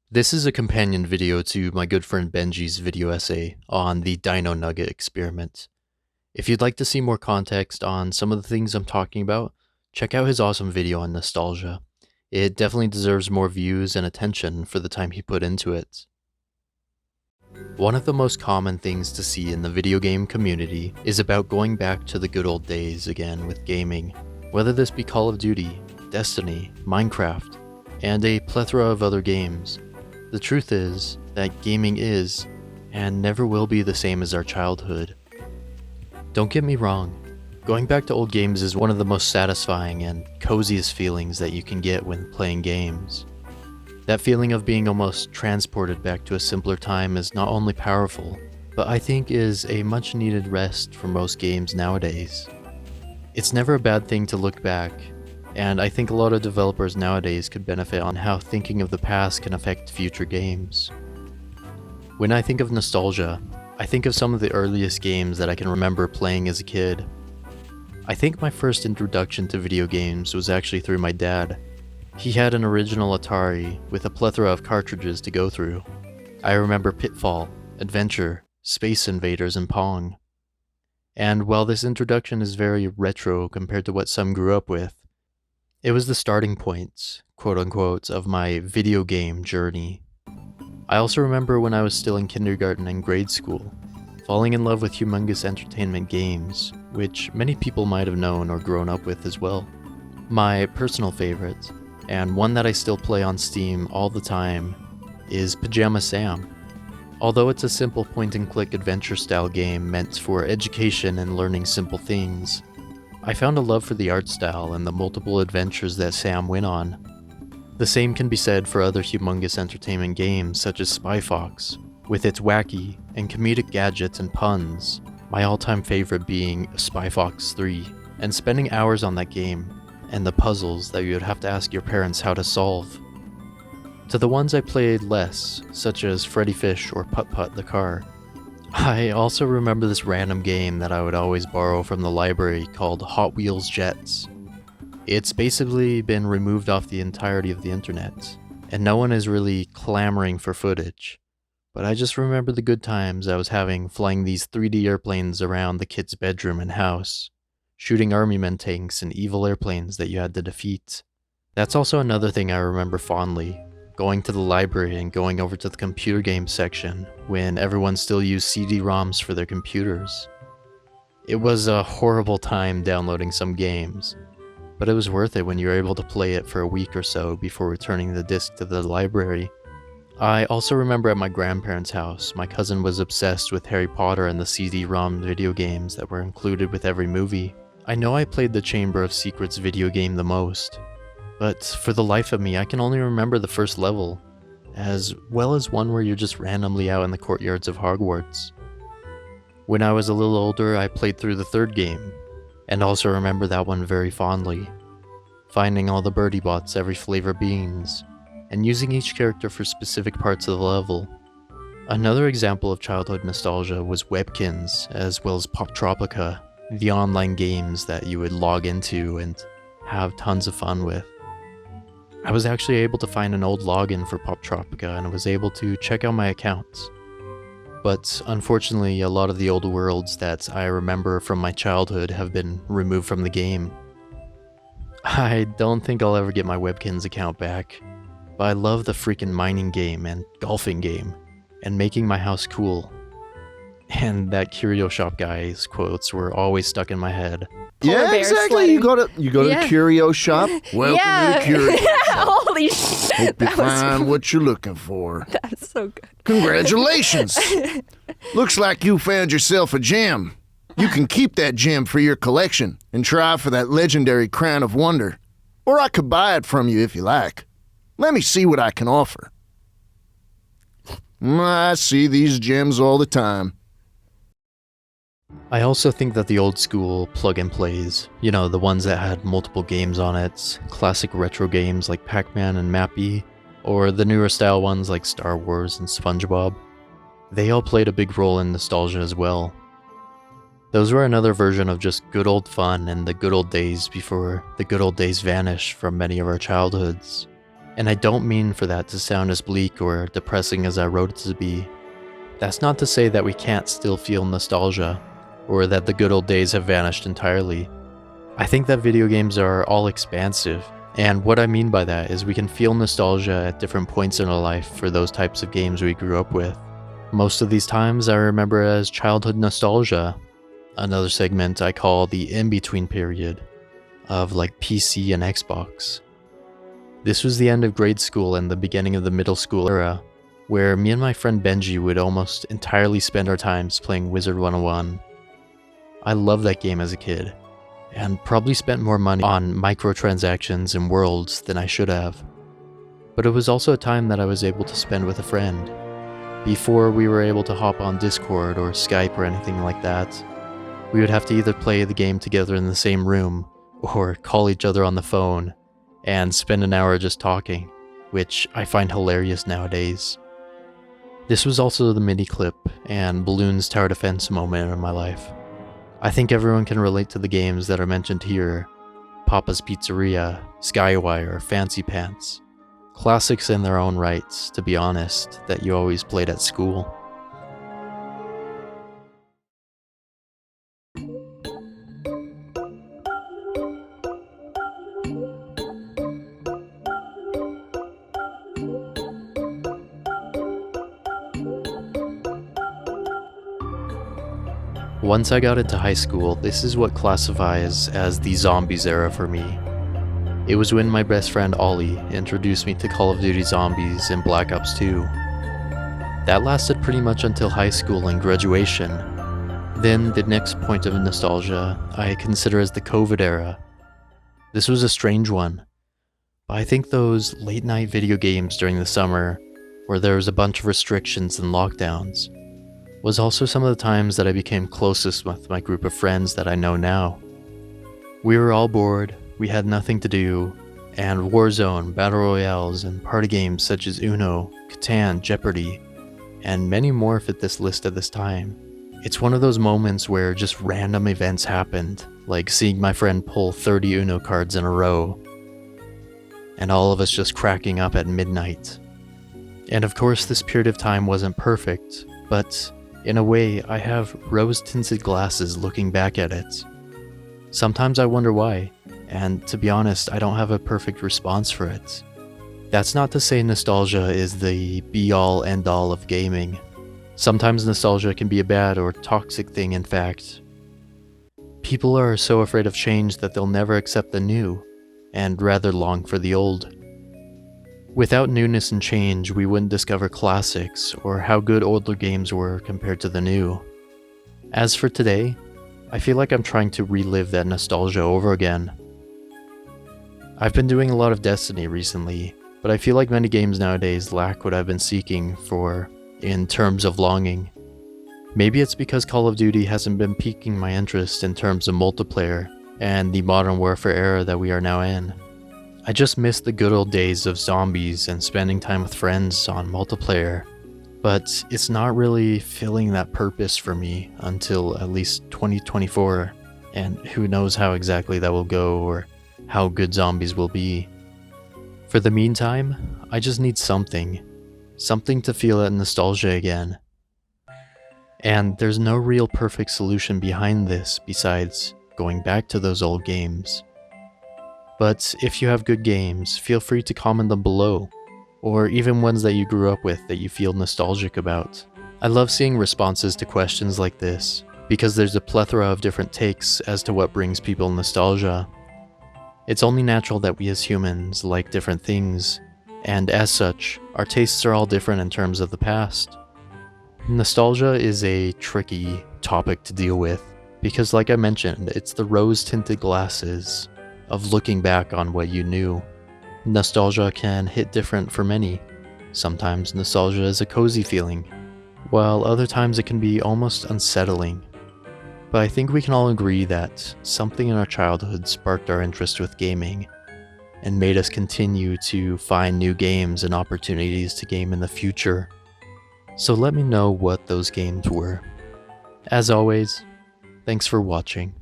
This is a companion video to my good friend Benji's video essay on the Dino Nugget experiment. If you'd like to see more context on some of the things I'm talking about, check out his awesome video on nostalgia. It definitely deserves more views and attention for the time he put into it. One of the most common things to see in the video game community is about going back to the good old days again with gaming, whether this be Call of Duty, Destiny, Minecraft, and a plethora of other games. The truth is that gaming is, and never will be the same as our childhood. Don't get me wrong, going back to old games is one of the most satisfying and coziest feelings that you can get when playing games. That feeling of being almost transported back to a simpler time is not only powerful, but I think is a much needed rest for most games nowadays. It's never a bad thing to look back, and I think a lot of developers nowadays could benefit on how thinking of the past can affect future games. When I think of nostalgia, I think of some of the earliest games that I can remember playing as a kid. I think my first introduction to video games was actually through my dad. He had an original Atari with a plethora of cartridges to go through. I remember Pitfall, Adventure, Space Invaders, and Pong. And while this introduction is very retro compared to what some grew up with, it was the starting point, quote unquote, of my video game journey. I also remember when I was still in kindergarten and grade school, falling in love with humongous entertainment games, which many people might have known or grown up with as well. My personal favorite, and one that I still play on Steam all the time, is Pajama Sam. Although it's a simple point-and-click adventure-style game meant for education and learning simple things, I found a love for the art style and the multiple adventures that Sam went on. The same can be said for other humongous entertainment games such as Spy Fox, with its wacky and comedic gadgets and puns, my all-time favorite being Spy Fox 3, and spending hours on that game, and the puzzles that you would have to ask your parents how to solve. To the ones I played less, such as Freddy Fish or Putt Putt the Car, I also remember this random game that I would always borrow from the library called Hot Wheels Jets. It's basically been removed off the entirety of the internet, and no one is really clamoring for footage. But I just remember the good times I was having flying these 3D airplanes around the kid's bedroom and house, shooting army men tanks and evil airplanes that you had to defeat. That's also another thing I remember fondly, going to the library and going over to the computer games section when everyone still used CD-ROMs for their computers. It was a horrible time downloading some games, but it was worth it when you were able to play it for a week or so before returning the disc to the library. I also remember at my grandparents' house, my cousin was obsessed with Harry Potter and the CD-ROM video games that were included with every movie. I know I played the Chamber of Secrets video game the most, but for the life of me I can only remember the first level, as well as one where you're just randomly out in the courtyards of Hogwarts. When I was a little older, I played through the third game, and also remember that one very fondly, finding all the birdie bots every flavor beans, and using each character for specific parts of the level. Another example of childhood nostalgia was Webkins, as well as Pop Tropica, the online games that you would log into and have tons of fun with. I was actually able to find an old login for Pop Tropica and was able to check out my accounts. But unfortunately, a lot of the old worlds that I remember from my childhood have been removed from the game. I don't think I'll ever get my Webkins account back, but I love the freaking mining game and golfing game, and making my house cool. And that curio shop guy's quotes were always stuck in my head. Polar Yeah, bear exactly. sledding. You go to Yeah. the curio shop. Welcome to the curio shop. Holy shit. Hope you That was find what you're looking for. That's so good. Congratulations. Looks like you found yourself a gem. You can keep that gem for your collection and try for that legendary crown of wonder. Or I could buy it from you if you like. Let me see what I can offer. I see these gems all the time. I also think that the old school plug-and-plays, you know, the ones that had multiple games on it, classic retro games like Pac-Man and Mappy, or the newer style ones like Star Wars and SpongeBob, they all played a big role in nostalgia as well. Those were another version of just good old fun and the good old days before the good old days vanished from many of our childhoods. And I don't mean for that to sound as bleak or depressing as I wrote it to be. That's not to say that we can't still feel nostalgia, or that the good old days have vanished entirely. I think that video games are all expansive, and what I mean by that is we can feel nostalgia at different points in our life for those types of games we grew up with. Most of these times I remember as childhood nostalgia. Another segment I call the in-between period of like PC and Xbox. This was the end of grade school and the beginning of the middle school era, where me and my friend Benji would almost entirely spend our times playing Wizard 101. I loved that game as a kid, and probably spent more money on microtransactions and worlds than I should have. But it was also a time that I was able to spend with a friend, before we were able to hop on Discord or Skype or anything like that. We would have to either play the game together in the same room, or call each other on the phone, and spend an hour just talking, which I find hilarious nowadays. This was also the mini clip and Balloon's tower defense moment in my life. I think everyone can relate to the games that are mentioned here: Papa's Pizzeria, Skywire, Fancy Pants. Classics in their own rights, to be honest, that you always played at school. Once I got into high school, this is what classifies as the zombies era for me. It was when my best friend Ollie introduced me to Call of Duty Zombies and Black Ops 2. That lasted pretty much until high school and graduation. Then the next point of nostalgia I consider as the COVID era. This was a strange one, but I think those late night video games during the summer, where there was a bunch of restrictions and lockdowns, was also some of the times that I became closest with my group of friends that I know now. We were all bored, we had nothing to do, and Warzone, Battle Royales, and party games such as Uno, Catan, Jeopardy, and many more fit this list at this time. It's one of those moments where just random events happened, like seeing my friend pull 30 Uno cards in a row, and all of us just cracking up at midnight. And of course this period of time wasn't perfect, but in a way I have rose-tinted glasses looking back at it. Sometimes I wonder why, and to be honest, I don't have a perfect response for it. That's not to say nostalgia is the be-all end-all of gaming. Sometimes nostalgia can be a bad or toxic thing, in fact. People are so afraid of change that they'll never accept the new, and rather long for the old. Without newness and change, we wouldn't discover classics or how good older games were compared to the new. As for today, I feel like I'm trying to relive that nostalgia over again. I've been doing a lot of Destiny recently, but I feel like many games nowadays lack what I've been seeking for in terms of longing. Maybe it's because Call of Duty hasn't been piquing my interest in terms of multiplayer and the modern warfare era that we are now in. I just miss the good old days of zombies and spending time with friends on multiplayer, but it's not really filling that purpose for me until at least 2024, and who knows how exactly that will go or how good zombies will be. For the meantime, I just need something to feel that nostalgia again. And there's no real perfect solution behind this besides going back to those old games. But if you have good games, feel free to comment them below, or even ones that you grew up with that you feel nostalgic about. I love seeing responses to questions like this, because there's a plethora of different takes as to what brings people nostalgia. It's only natural that we as humans like different things, and as such, our tastes are all different in terms of the past. Nostalgia is a tricky topic to deal with, because like I mentioned, it's the rose-tinted glasses of looking back on what you knew. Nostalgia can hit different for many. Sometimes nostalgia is a cozy feeling, while other times it can be almost unsettling. But I think we can all agree that something in our childhood sparked our interest with gaming, and made us continue to find new games and opportunities to game in the future. So let me know what those games were. As always, thanks for watching.